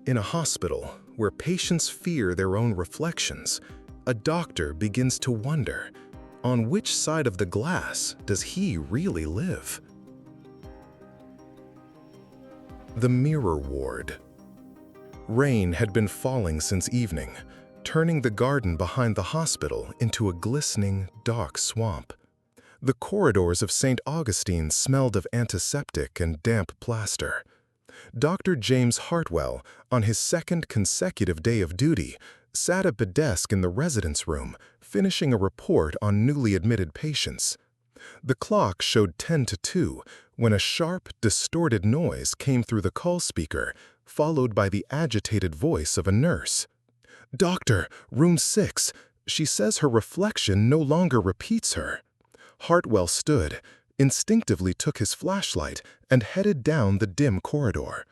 In a hospital where patients fear their own reflections, a doctor begins to wonder, on which side of the glass does he really live? The Mirror Ward. Rain had been falling since evening, turning the garden behind the hospital into a glistening, dark swamp. The corridors of St. Augustine smelled of antiseptic and damp plaster. Dr. James Hartwell, on his second consecutive day of duty, sat at the desk in the residence room, finishing a report on newly admitted patients. The clock showed 10 to 2 when a sharp, distorted noise came through the call speaker, followed by the agitated voice of a nurse. "Doctor, room 6. She says her reflection no longer repeats her." Hartwell stood, instinctively took his flashlight, and headed down the dim corridor.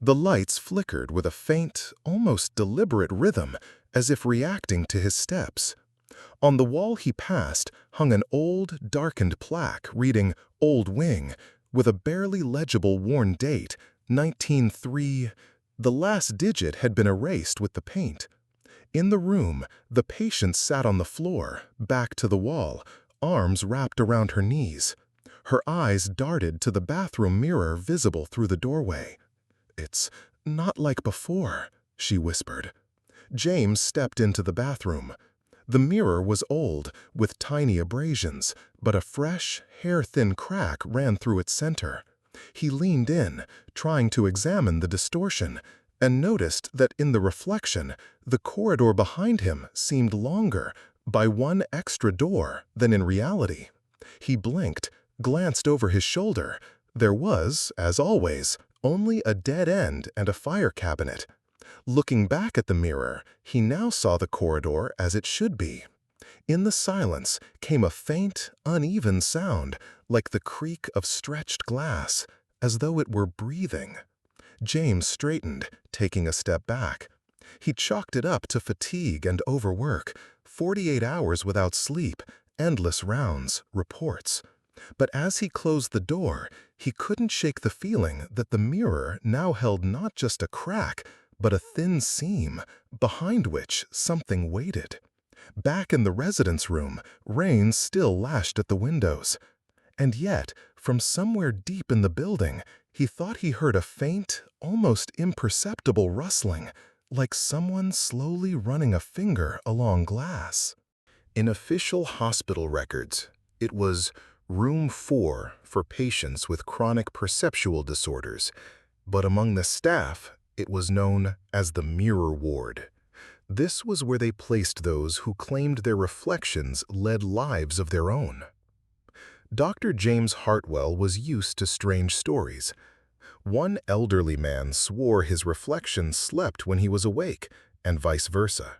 The lights flickered with a faint, almost deliberate rhythm, as if reacting to his steps. On the wall he passed hung an old, darkened plaque reading "Old Wing," with a barely legible worn date, 1903. The last digit had been erased with the paint. In the room, the patient sat on the floor, back to the wall, arms wrapped around her knees. Her eyes darted to the bathroom mirror visible through the doorway. "It's not like before," she whispered. James stepped into the bathroom. The mirror was old, with tiny abrasions, but a fresh, hair-thin crack ran through its center. He leaned in, trying to examine the distortion, and noticed that in the reflection, the corridor behind him seemed longer, by one extra door, than in reality. He blinked, glanced over his shoulder. There was, as always, only a dead end and a fire cabinet. Looking back at the mirror, he now saw the corridor as it should be. In the silence came a faint, uneven sound, like the creak of stretched glass, as though it were breathing. James straightened, taking a step back. He chalked it up to fatigue and overwork, 48 hours without sleep, endless rounds, reports. But as he closed the door, he couldn't shake the feeling that the mirror now held not just a crack, but a thin seam, behind which something waited. Back in the residence room, rain still lashed at the windows. And yet, from somewhere deep in the building, he thought he heard a faint, almost imperceptible rustling, like someone slowly running a finger along glass. In official hospital records, it was Room 4 for patients with chronic perceptual disorders, but among the staff, it was known as the Mirror Ward. This was where they placed those who claimed their reflections led lives of their own. Dr. James Hartwell was used to strange stories. One elderly man swore his reflection slept when he was awake, and vice versa.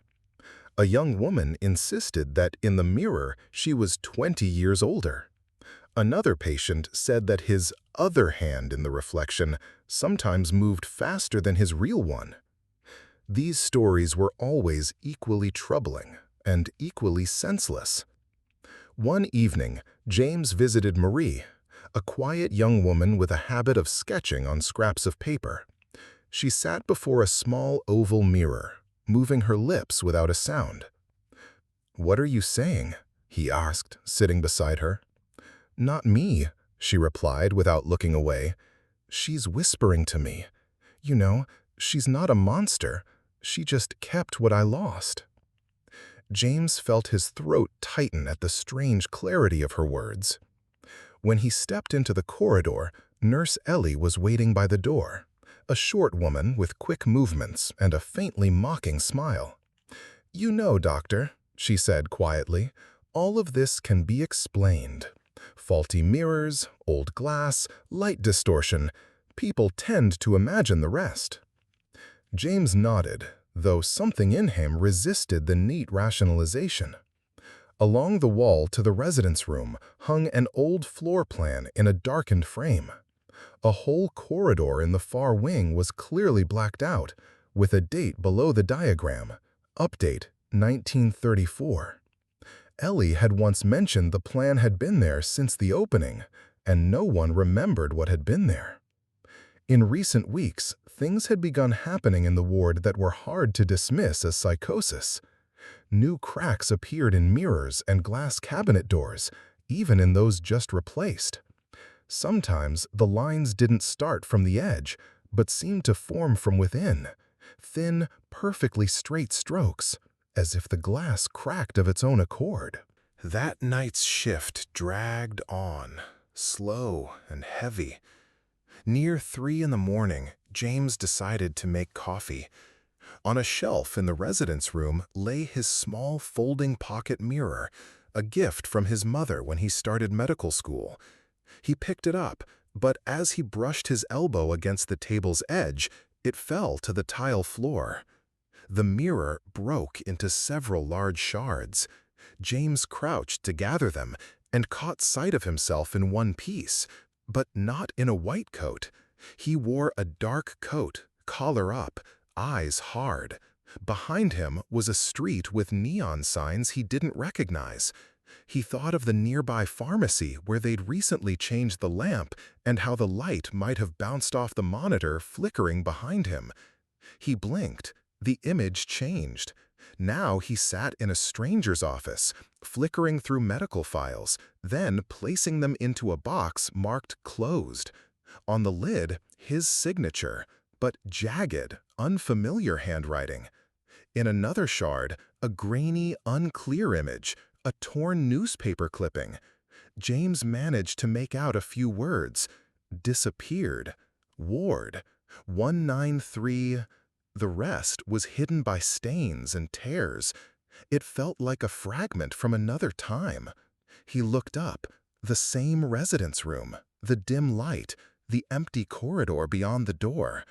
A young woman insisted that in the mirror she was 20 years older. Another patient said that his other hand in the reflection sometimes moved faster than his real one. These stories were always equally troubling and equally senseless. One evening, James visited Marie, a quiet young woman with a habit of sketching on scraps of paper. She sat before a small oval mirror, moving her lips without a sound. "What are you saying?" he asked, sitting beside her. "Not me," she replied without looking away. "She's whispering to me. You know, she's not a monster. She just kept what I lost." James felt his throat tighten at the strange clarity of her words. When he stepped into the corridor, Nurse Ellie was waiting by the door, a short woman with quick movements and a faintly mocking smile. "You know, doctor," she said quietly, "all of this can be explained. Faulty mirrors, old glass, light distortion. People tend to imagine the rest." James nodded, though something in him resisted the neat rationalization. Along the wall to the residence room hung an old floor plan in a darkened frame. A whole corridor in the far wing was clearly blacked out, with a date below the diagram, update 1934. Ellie had once mentioned the plan had been there since the opening, and no one remembered what had been there. In recent weeks, things had begun happening in the ward that were hard to dismiss as psychosis. New cracks appeared in mirrors and glass cabinet doors, even in those just replaced. Sometimes the lines didn't start from the edge, but seemed to form from within. Thin, perfectly straight strokes, as if the glass cracked of its own accord. That night's shift dragged on, slow and heavy. Near 3 in the morning, James decided to make coffee. On a shelf in the residence room lay his small folding pocket mirror, a gift from his mother when he started medical school. He picked it up, but as he brushed his elbow against the table's edge, it fell to the tile floor. The mirror broke into several large shards. James crouched to gather them and caught sight of himself in one piece, but not in a white coat. He wore a dark coat, collar up, eyes hard. Behind him was a street with neon signs he didn't recognize. He thought of the nearby pharmacy where they'd recently changed the lamp and how the light might have bounced off the monitor flickering behind him. He blinked. The image changed. Now he sat in a stranger's office, flickering through medical files, then placing them into a box marked closed. On the lid, his signature, but jagged, unfamiliar handwriting. In another shard, a grainy, unclear image, a torn newspaper clipping. James managed to make out a few words. Disappeared. Ward. 193. The rest was hidden by stains and tears. It felt like a fragment from another time. He looked up. The same residence room, the dim light, the empty corridor beyond the door.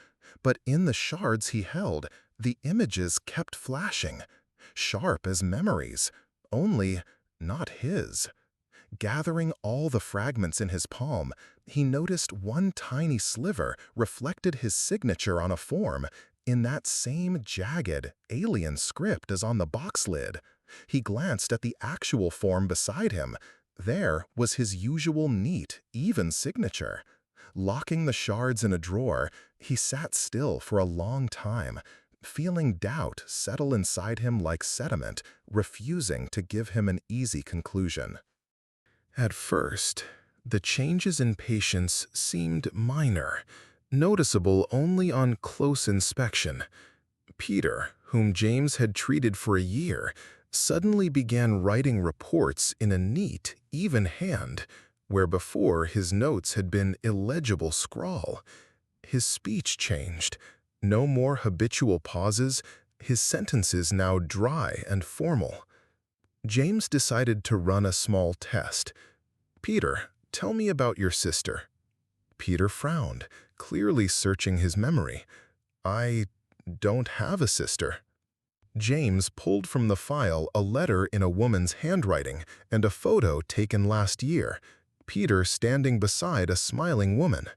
But in the shards he held, the images kept flashing, sharp as memories, only not his. Gathering all the fragments in his palm, he noticed one tiny sliver reflected his signature on a form, in that same jagged, alien script as on the box lid. He glanced at the actual form beside him. There was his usual neat, even signature. Locking the shards in a drawer, he sat still for a long time, feeling doubt settle inside him like sediment, refusing to give him an easy conclusion. At first, the changes in patients seemed minor, noticeable only on close inspection. Peter, whom James had treated for a year, suddenly began writing reports in a neat, even hand, where before his notes had been illegible scrawl. His speech changed. No more habitual pauses, his sentences now dry and formal. James decided to run a small test. "Peter, tell me about your sister." Peter frowned, clearly searching his memory. "I don't have a sister." James pulled from the file a letter in a woman's handwriting and a photo taken last year, Peter standing beside a smiling woman.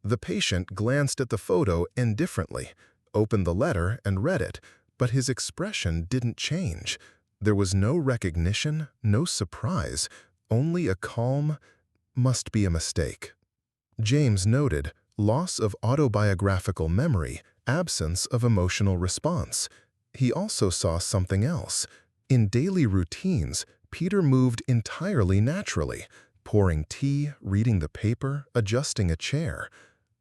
The patient glanced at the photo indifferently, opened the letter and read it, but his expression didn't change. There was no recognition, no surprise, only a calm, "Must be a mistake." James noted loss of autobiographical memory, absence of emotional response. He also saw something else. In daily routines, Peter moved entirely naturally, pouring tea, reading the paper, adjusting a chair.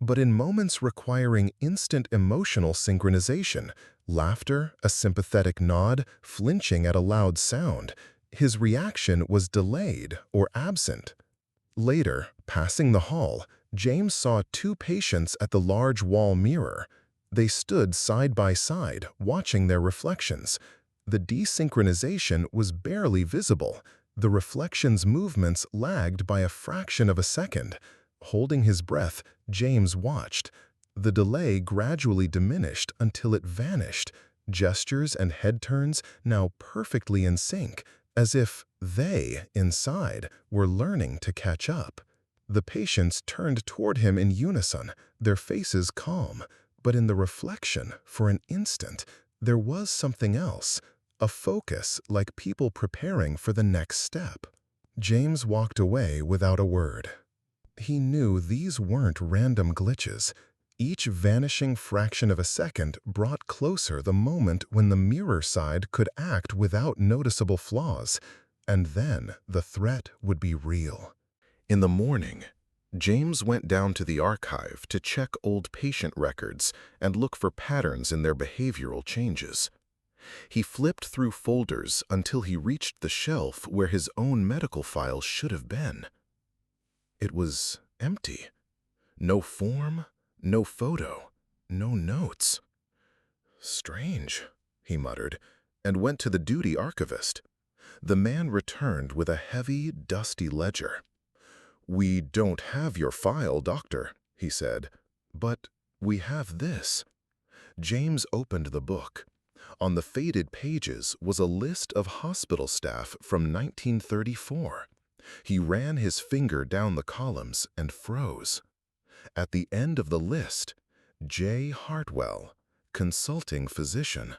But in moments requiring instant emotional synchronization, laughter, a sympathetic nod, flinching at a loud sound, his reaction was delayed or absent. Later, passing the hall, James saw 2 patients at the large wall mirror. They stood side by side, watching their reflections. The desynchronization was barely visible. The reflections' movements lagged by a fraction of a second. Holding his breath, James watched. The delay gradually diminished until it vanished, gestures and head turns now perfectly in sync, as if they, inside, were learning to catch up. The patients turned toward him in unison, their faces calm, but in the reflection, for an instant, there was something else, a focus like people preparing for the next step. James walked away without a word. He knew these weren't random glitches. Each vanishing fraction of a second brought closer the moment when the mirror side could act without noticeable flaws, and then the threat would be real. In the morning, James went down to the archive to check old patient records and look for patterns in their behavioral changes. He flipped through folders until he reached the shelf where his own medical file should have been. It was empty. No form, no photo, no notes. Strange, he muttered, and went to the duty archivist. The man returned with a heavy, dusty ledger. "We don't have your file, doctor," he said, "but we have this." James opened the book. On the faded pages was a list of hospital staff from 1934. He ran his finger down the columns and froze. At the end of the list, J. Hartwell, consulting physician.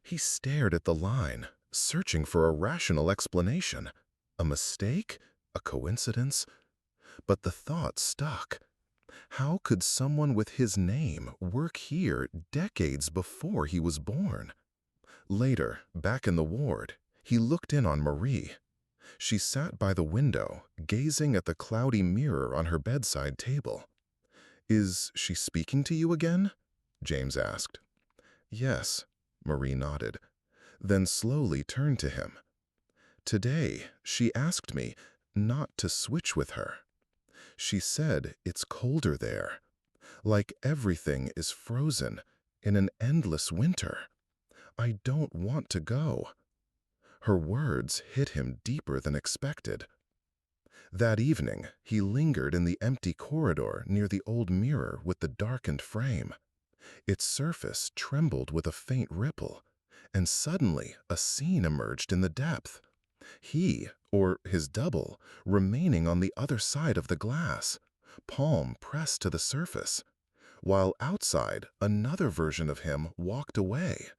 He stared at the line, searching for a rational explanation. A mistake? A coincidence? But the thought stuck. How could someone with his name work here decades before he was born? Later, back in the ward, he looked in on Marie. She sat by the window, gazing at the cloudy mirror on her bedside table. "Is she speaking to you again?" James asked. "Yes," Marie nodded, then slowly turned to him. "Today, she asked me not to switch with her. She said it's colder there, like everything is frozen in an endless winter. I don't want to go." Her words hit him deeper than expected. That evening, he lingered in the empty corridor near the old mirror with the darkened frame. Its surface trembled with a faint ripple, and suddenly a scene emerged in the depth. He, or his double, remaining on the other side of the glass, palm pressed to the surface, while outside another version of him walked away.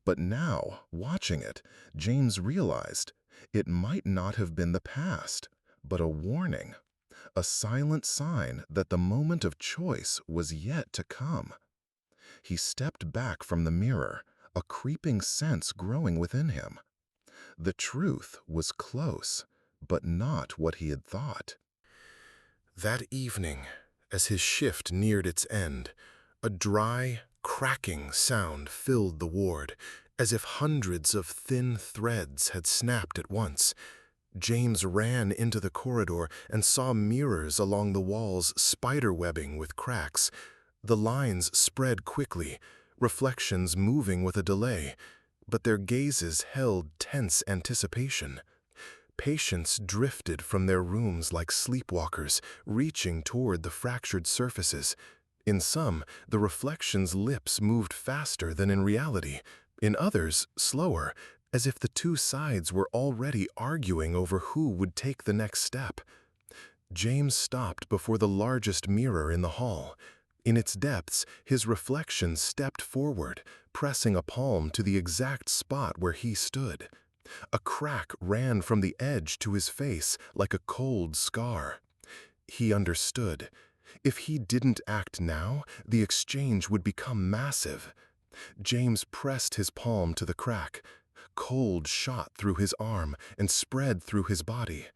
But now, watching it, James realized it might not have been the past, but a warning, a silent sign that the moment of choice was yet to come. He stepped back from the mirror, a creeping sense growing within him. The truth was close, but not what he had thought. That evening, as his shift neared its end, a dry, cracking sound filled the ward, as if hundreds of thin threads had snapped at once. James ran into the corridor and saw mirrors along the walls spiderwebbing with cracks. The lines spread quickly, reflections moving with a delay, but their gazes held tense anticipation. Patients drifted from their rooms like sleepwalkers, reaching toward the fractured surfaces. In some, the reflections' lips moved faster than in reality. In others, slower, as if the two sides were already arguing over who would take the next step. James stopped before the largest mirror in the hall. In its depths, his reflection stepped forward, pressing a palm to the exact spot where he stood. A crack ran from the edge to his face like a cold scar. He understood. If he didn't act now, the exchange would become massive. James pressed his palm to the crack. Cold shot through his arm and spread through his body.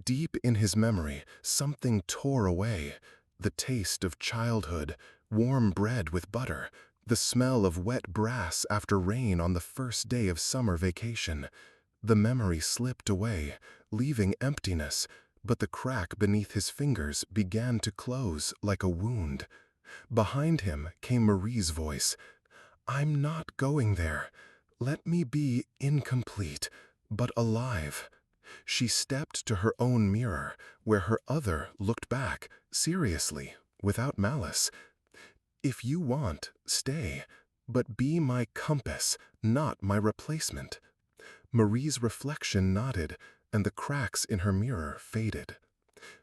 Deep in his memory, something tore away. The taste of childhood, warm bread with butter, the smell of wet brass after rain on the first day of summer vacation. The memory slipped away, leaving emptiness, but the crack beneath his fingers began to close like a wound. Behind him came Marie's voice. "I'm not going there. Let me be incomplete, but alive." She stepped to her own mirror, where her other looked back, seriously, without malice. "If you want, stay, but be my compass, not my replacement." Marie's reflection nodded, and the cracks in her mirror faded.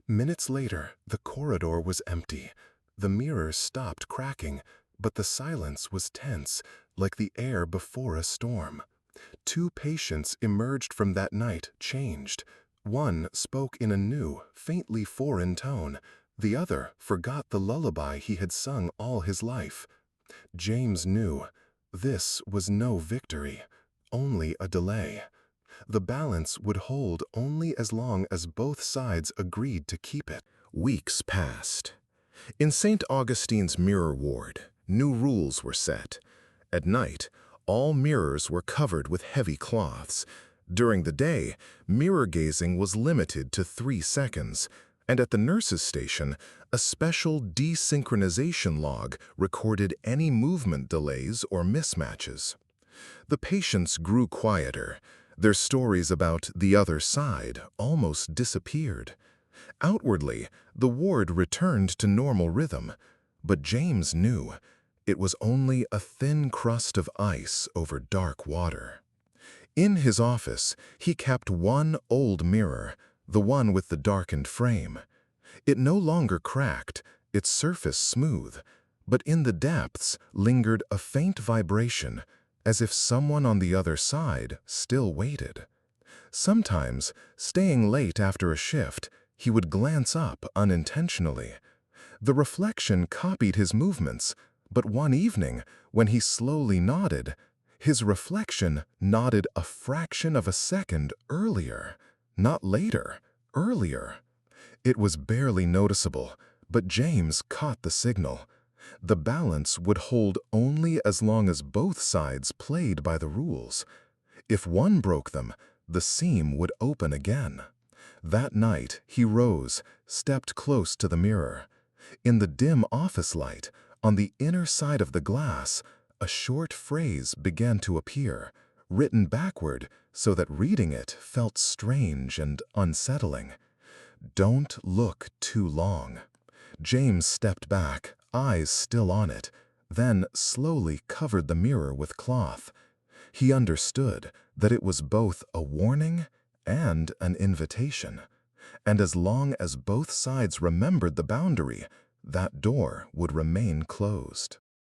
Minutes later, the corridor was empty. The mirrors stopped cracking, but the silence was tense, like the air before a storm. Two patients emerged from that night changed. One spoke in a new, faintly foreign tone. The other forgot the lullaby he had sung all his life. James knew this was no victory, only a delay. The balance would hold only as long as both sides agreed to keep it. Weeks passed. In St. Augustine's mirror ward, new rules were set. At night, all mirrors were covered with heavy cloths. During the day, mirror gazing was limited to 3 seconds, and at the nurse's station, a special desynchronization log recorded any movement delays or mismatches. The patients grew quieter. Their stories about the other side almost disappeared. Outwardly, the ward returned to normal rhythm, but James knew it was only a thin crust of ice over dark water. In his office, he kept one old mirror, the one with the darkened frame. It no longer cracked, its surface smooth, but in the depths lingered a faint vibration, as if someone on the other side still waited. Sometimes, staying late after a shift, he would glance up unintentionally. The reflection copied his movements, but one evening, when he slowly nodded, his reflection nodded a fraction of a second earlier. Not later, earlier. It was barely noticeable, but James caught the signal. The balance would hold only as long as both sides played by the rules. If one broke them, the seam would open again. That night, he rose, stepped close to the mirror. In the dim office light, on the inner side of the glass, a short phrase began to appear, written backward so that reading it felt strange and unsettling. "Don't look too long." James stepped back, eyes still on it, then slowly covered the mirror with cloth. He understood that it was both a warning and an invitation, and as long as both sides remembered the boundary, that door would remain closed.